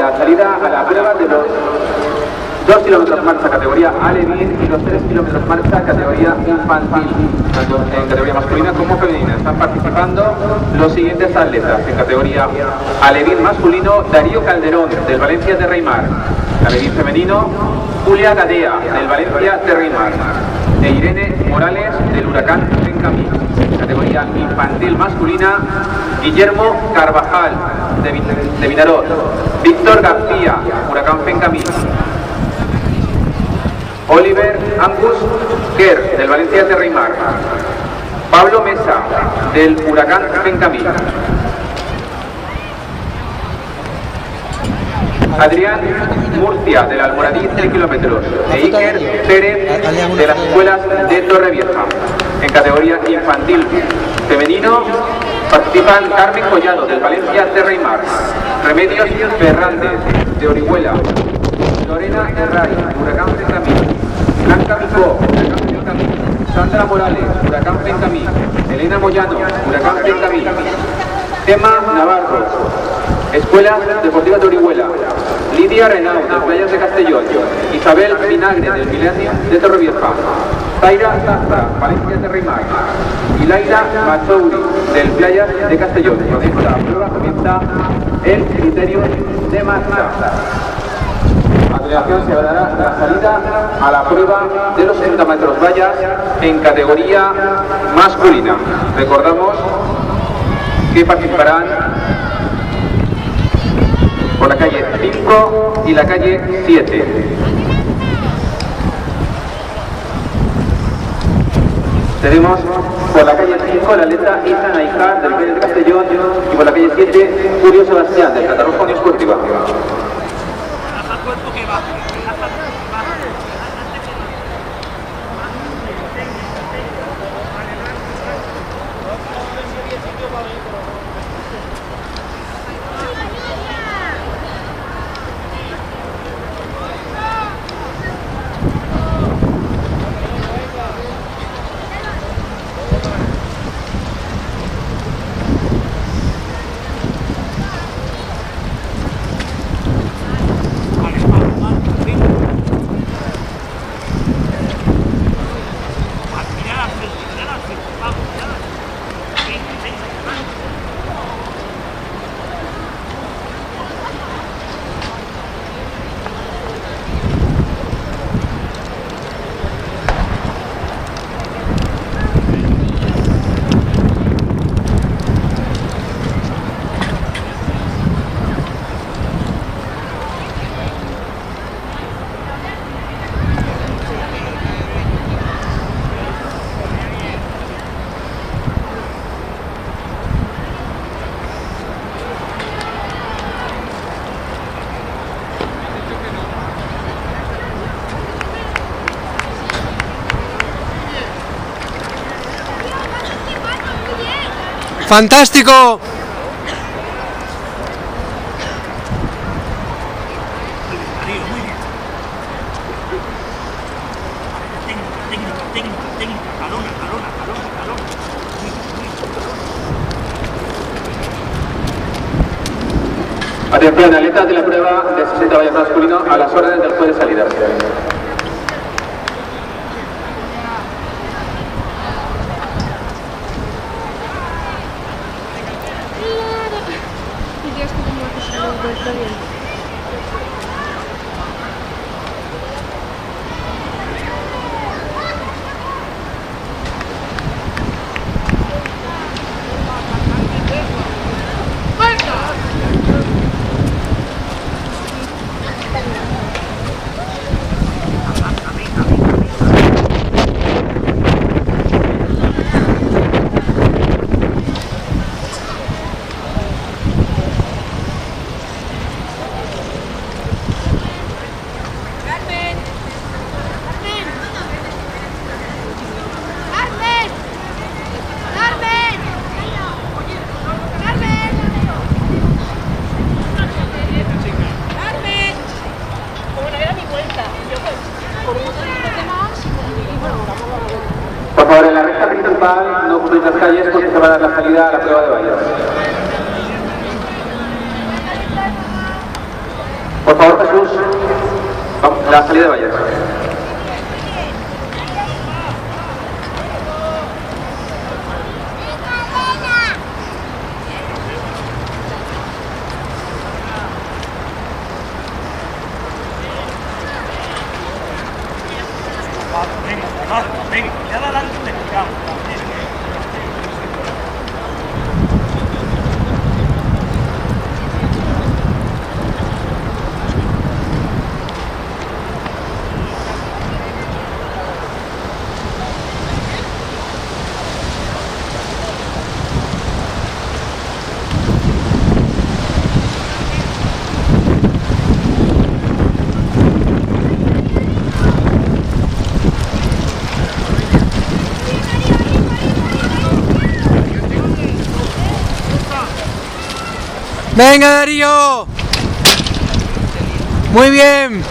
La salida a la prueba de los 2 kilómetros marcha categoría alevín y los 3 kilómetros marcha categoría infantil, tanto en categoría masculina como femenina. Están participando los siguientes atletas. En categoría alevín masculino, Darío Calderón, del Valencia Terreimar. Alevín femenino, Julia Gadea, del Valencia Terreimar. E Irene Morales, del Huracán Fencamí. Categoría infantil masculina, Guillermo Carvajal, de Vinaròs. Víctor García, Huracán Fencamí. Oliver Angus Kerr, del Valencia Terreimar. Pablo Mesa, del Huracán Fencamí. Adrián Murcia, del Almoradí 3 kilómetros. E Iker Pérez, de las escuelas de Torrevieja. En categoría infantil femenino participan Carmen Collado, del Valencia Terreimar. Remedios Fernández, de Orihuela. Lorena Herray, Huracán Fencamí. Blanca Picó, Huracán Fencamí. Sandra Morales, Huracán Fencamí. Elena Moyano, Huracán Fencamí. Emma Navarro, Escuela Deportiva de Orihuela. Lidia Renau, de Playas de Castellón. Isabel Vinagre, del Milenio de Torrevieja. Zaira Zazra, Valencia Terreimar. Y Laira Machouri, del Playas de Castellón. Con esta prueba comienza el criterio de marcha. A continuación se dará la salida a la prueba de los 60 metros vallas en categoría masculina. Recordamos que participarán por la calle 5 y la calle 7. Tenemos por la calle 5 la atleta Isa Naijar, del Pérez de Castellón, y por la calle 7 Julio Sebastián, del Catarrojo Unión Esportiva. ¡Fantástico! Atención, atletas de la prueba de 60 vallas masculino a las órdenes del juez de salida. todo está bien. Por favor, en la recta principal no crucéis las calles porque se va a dar la salida a la prueba de vallas. Por favor, Jesús, vamos, la salida de vallas. Venga, ya adelante te explicamos. Venga, Darío. Muy bien.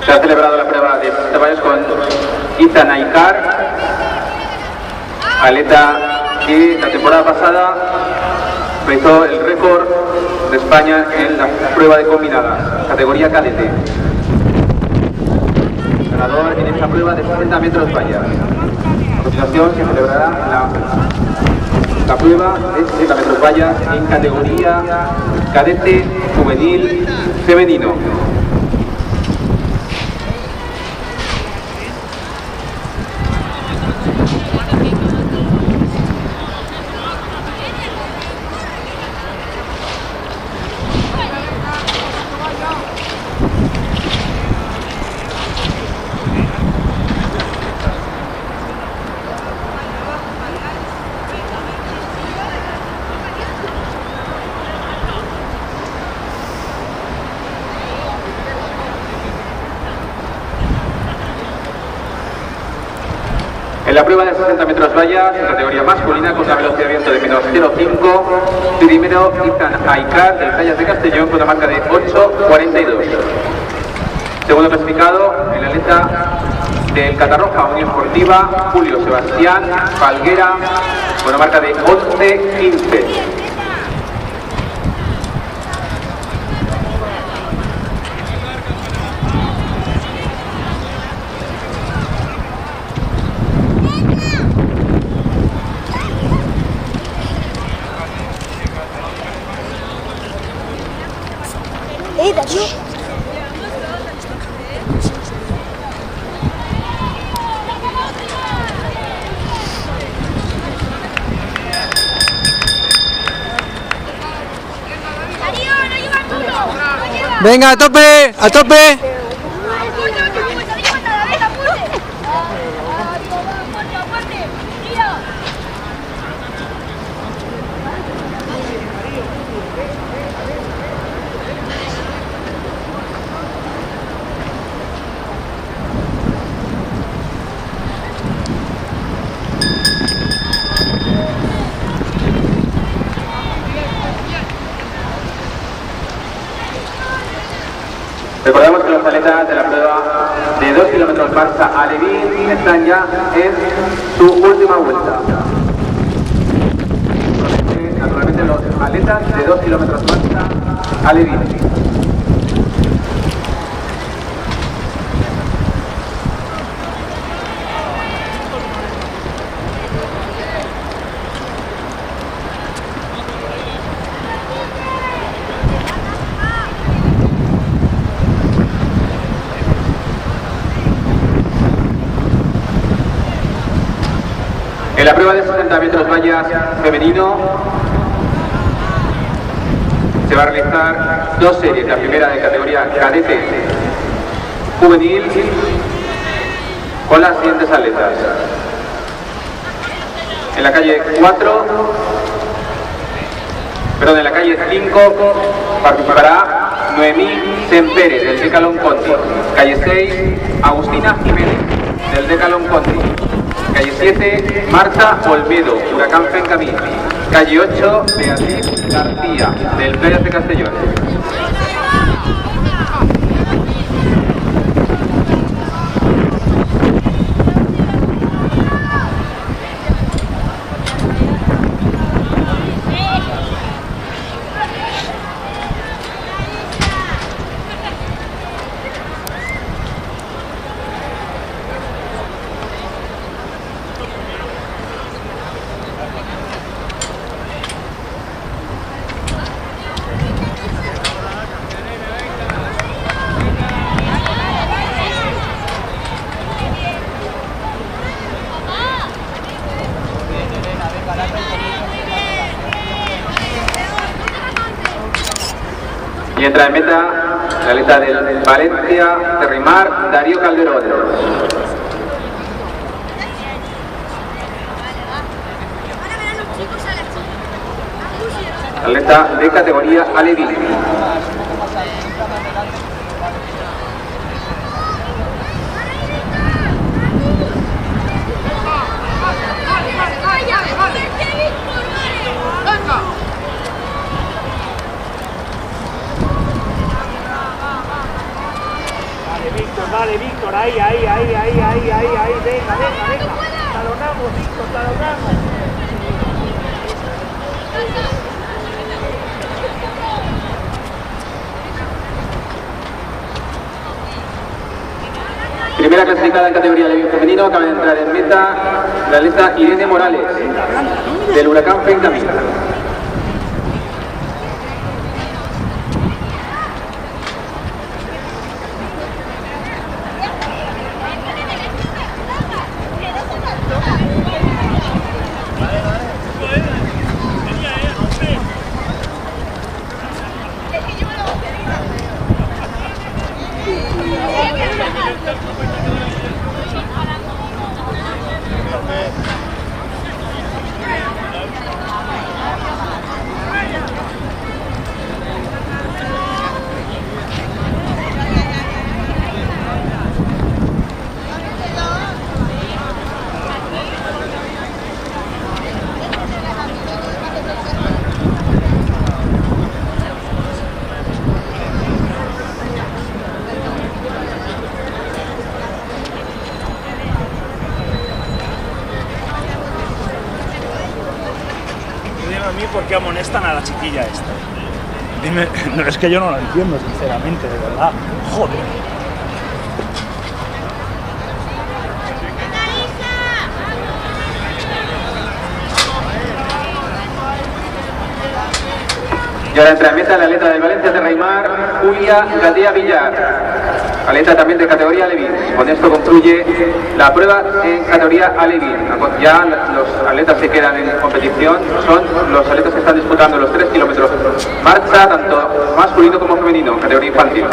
Se ha celebrado la prueba de vallas con Ethan Aikar, atleta que la temporada pasada realizó el récord de España en la prueba de combinadas, categoría cadete. Ganador en esta prueba de 60 metros vallas. A continuación se celebrará la prueba de 60 metros vallas en categoría cadete juvenil femenino. En la prueba de 60 metros vallas, en categoría masculina, con una velocidad de viento de menos 0,5, primero Ethan Aikar, del Playas de Castellón, con una marca de 8,42. Segundo clasificado, el atleta del Catarroja Unión Esportiva, Julio Sebastián Falguera, con una marca de 11,15. Darío. Venga, a tope, a tope. Recordamos que los atletas de la prueba de 2 kilómetros marcha Alevín están ya en su última vuelta. Naturalmente los atletas de 2 kilómetros marcha Alevín. En la prueba de 60 metros vallas femenino se va a realizar 2 series. La primera de categoría cadete juvenil con las siguientes atletas. En la calle 5 participará Noemí Sempere del Decalón Conti. Calle 6, Agustina Jiménez del Decalón Conti. Calle 7, Marta Olmedo, Huracán Fencamí. Calle 8, Beatriz García, del Pérez de Castellón. Y entra en meta la atleta del Valencia de Rimar, Darío Calderón. Atleta de categoría Alevín. Vale, Víctor, ahí, venga, talonamos, Víctor, talonamos. Primera clasificada en categoría Alevín femenino, acaba de entrar en meta la atleta Irene Morales, del Huracán Fencamí. A mí por qué amonestan a la chiquilla esta. Dime, no, es que yo no lo entiendo, sinceramente, de verdad. Joder. Y ahora entra en meta la atleta del Valencia de Rimar, Julia Gadea Villar. Atleta también de categoría Alevín. Con esto concluye la prueba en categoría Alevín. Ya los atletas que quedan en competición son los atletas que están disputando los 3 kilómetros marcha, tanto masculino como femenino, categoría infantil.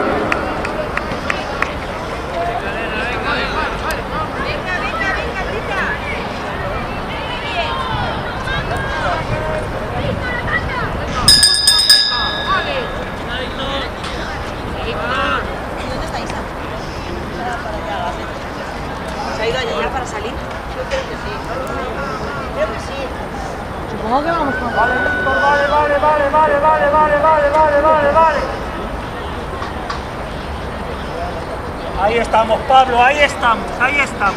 ¿Se ha ido a llegar para salir? Yo creo que sí. Creo que sí. Supongo que vamos con... Vale. Ahí estamos, Pablo, ahí estamos, ahí estamos.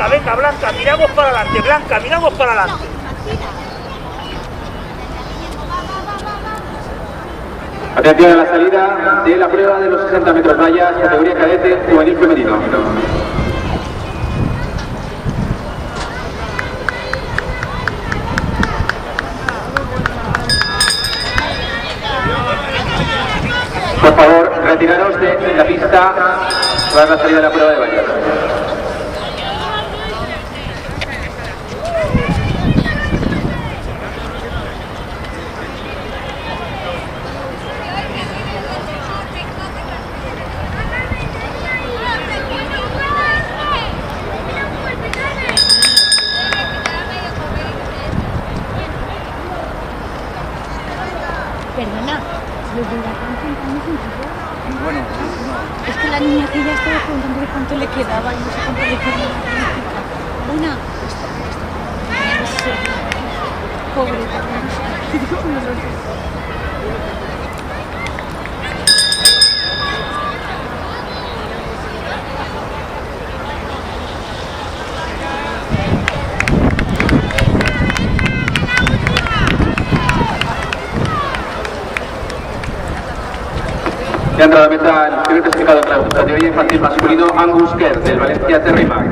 Venga, Blanca, miramos para adelante, Blanca, miramos para adelante. Atención a la salida de la prueba de los 60 metros vallas, categoría cadete juvenil femenino. Por favor, retiraros de la pista para la salida de la prueba de vallas. Perdona, los de la canción estamos en fútbol. Bueno, es que la niña que ya estaba preguntando de cuánto le quedaba y no sé cuánto le quedaba la práctica. Una, pobre, Ya entra a la meta el primer clasificado en la categoría infantil masculino, Angus Kerr, del Valencia Terrimac.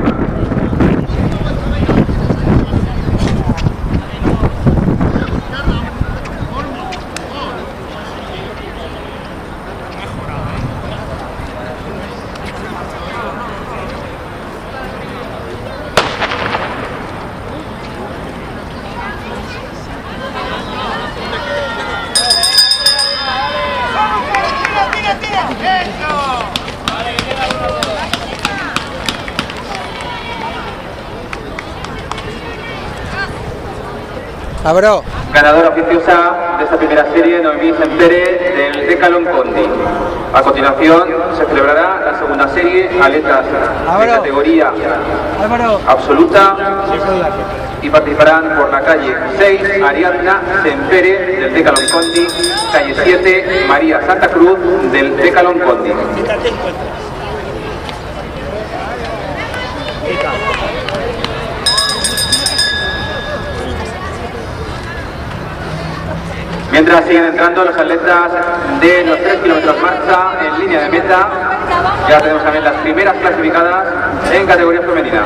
Abro. Ganadora oficiosa de esta primera serie, Noemí Sempere, del Decalón Conti. A continuación se celebrará la segunda serie, atletas de categoría absoluta, y participarán por la calle 6, Ariadna Sempere, del Decalón Conti, calle 7, María Santa Cruz, del Decalón Conti. Mientras siguen entrando los atletas de los 3 kilómetros marcha en línea de meta, ya tenemos también las primeras clasificadas en categoría femenina.